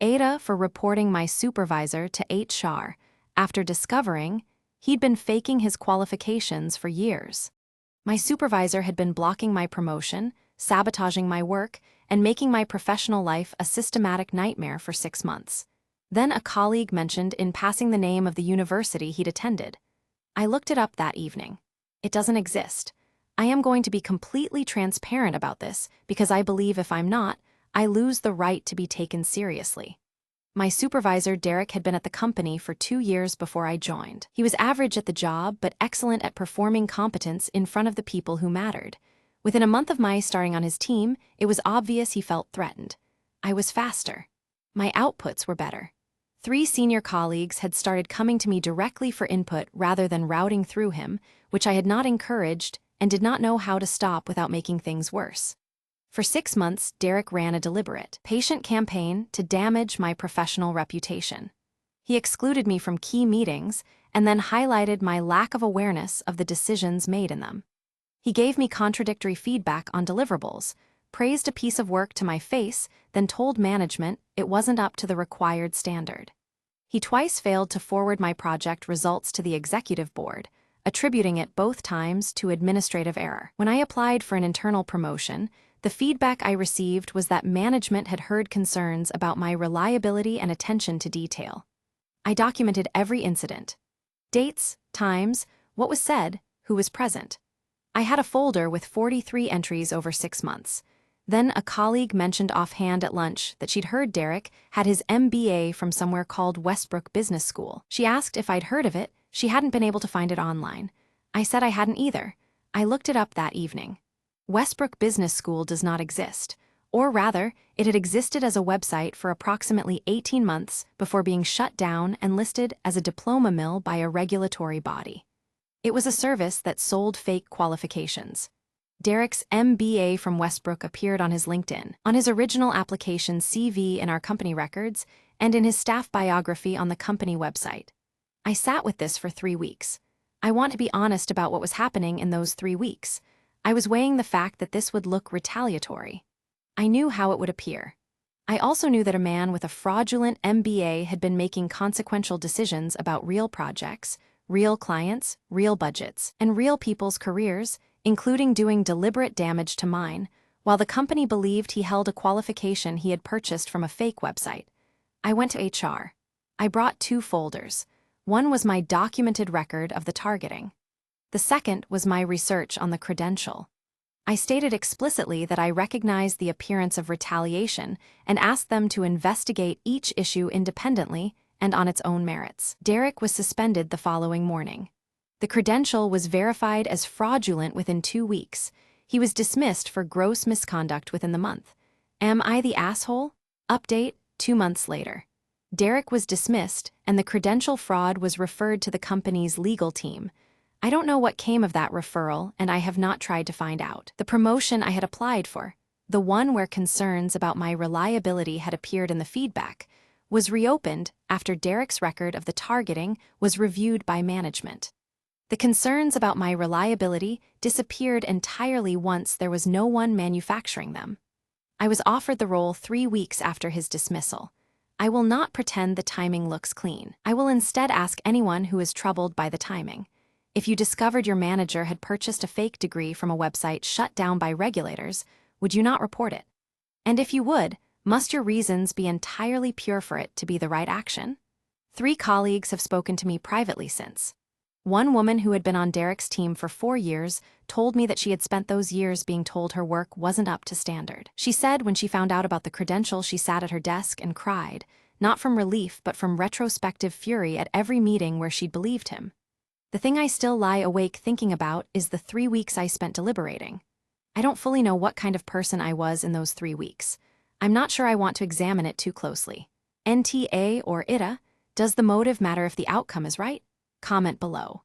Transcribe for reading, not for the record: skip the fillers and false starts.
AITA for reporting my supervisor to HR after discovering he'd been faking his qualifications for years. My supervisor had been blocking my promotion, sabotaging my work, and making my professional life a systematic nightmare for 6 months. Then a colleague mentioned in passing the name of the university he'd attended. I looked it up that evening. It doesn't exist. I am going to be completely transparent about this because I believe if I'm not, I lose the right to be taken seriously. My supervisor, Derek, had been at the company for 2 years before I joined. He was average at the job, but excellent at performing competence in front of the people who mattered. Within a month of my starting on his team, it was obvious he felt threatened. I was faster. My outputs were better. 3 senior colleagues had started coming to me directly for input rather than routing through him, which I had not encouraged and did not know how to stop without making things worse. For 6 months, Derek ran a deliberate, patient campaign to damage my professional reputation. He excluded me from key meetings and then highlighted my lack of awareness of the decisions made in them. He gave me contradictory feedback on deliverables, praised a piece of work to my face, then told management it wasn't up to the required standard. He twice failed to forward my project results to the executive board, attributing it both times to administrative error. When I applied for an internal promotion, the feedback I received was that management had heard concerns about my reliability and attention to detail. I documented every incident. Dates, times, what was said, who was present. I had a folder with 43 entries over 6 months. Then a colleague mentioned offhand at lunch that she'd heard Derek had his MBA from somewhere called Westbrook Business School. She asked if I'd heard of it. She hadn't been able to find it online. I said I hadn't either. I looked it up that evening. Westbrook Business School does not exist, or rather, it had existed as a website for approximately 18 months before being shut down and listed as a diploma mill by a regulatory body. It was a service that sold fake qualifications. Derek's MBA from Westbrook appeared on his LinkedIn, on his original application CV in our company records, and in his staff biography on the company website. I sat with this for 3 weeks. I want to be honest about what was happening in those 3 weeks. I was weighing the fact that this would look retaliatory. I knew how it would appear. I also knew that a man with a fraudulent MBA had been making consequential decisions about real projects, real clients, real budgets, and real people's careers, including doing deliberate damage to mine, while the company believed he held a qualification he had purchased from a fake website. I went to HR. I brought 2 folders. One was my documented record of the targeting. The second was my research on the credential. I stated explicitly that I recognized the appearance of retaliation and asked them to investigate each issue independently and on its own merits. Derek was suspended the following morning. The credential was verified as fraudulent within 2 weeks. He was dismissed for gross misconduct within the month. Am I the asshole? Update, 2 months later. Derek was dismissed, and the credential fraud was referred to the company's legal team. I don't know what came of that referral, and I have not tried to find out. The promotion I had applied for, the one where concerns about my reliability had appeared in the feedback, was reopened after Derek's record of the targeting was reviewed by management. The concerns about my reliability disappeared entirely once there was no one manufacturing them. I was offered the role 3 weeks after his dismissal. I will not pretend the timing looks clean. I will instead ask anyone who is troubled by the timing. If you discovered your manager had purchased a fake degree from a website shut down by regulators, would you not report it? And if you would, must your reasons be entirely pure for it to be the right action? 3 colleagues have spoken to me privately since. One woman who had been on Derek's team for 4 years told me that she had spent those years being told her work wasn't up to standard. She said when she found out about the credential, she sat at her desk and cried, not from relief but from retrospective fury at every meeting where she'd believed him. The thing I still lie awake thinking about is the 3 weeks I spent deliberating. I don't fully know what kind of person I was in those 3 weeks. I'm not sure I want to examine it too closely. NTA or ITA, does the motive matter if the outcome is right? Comment below.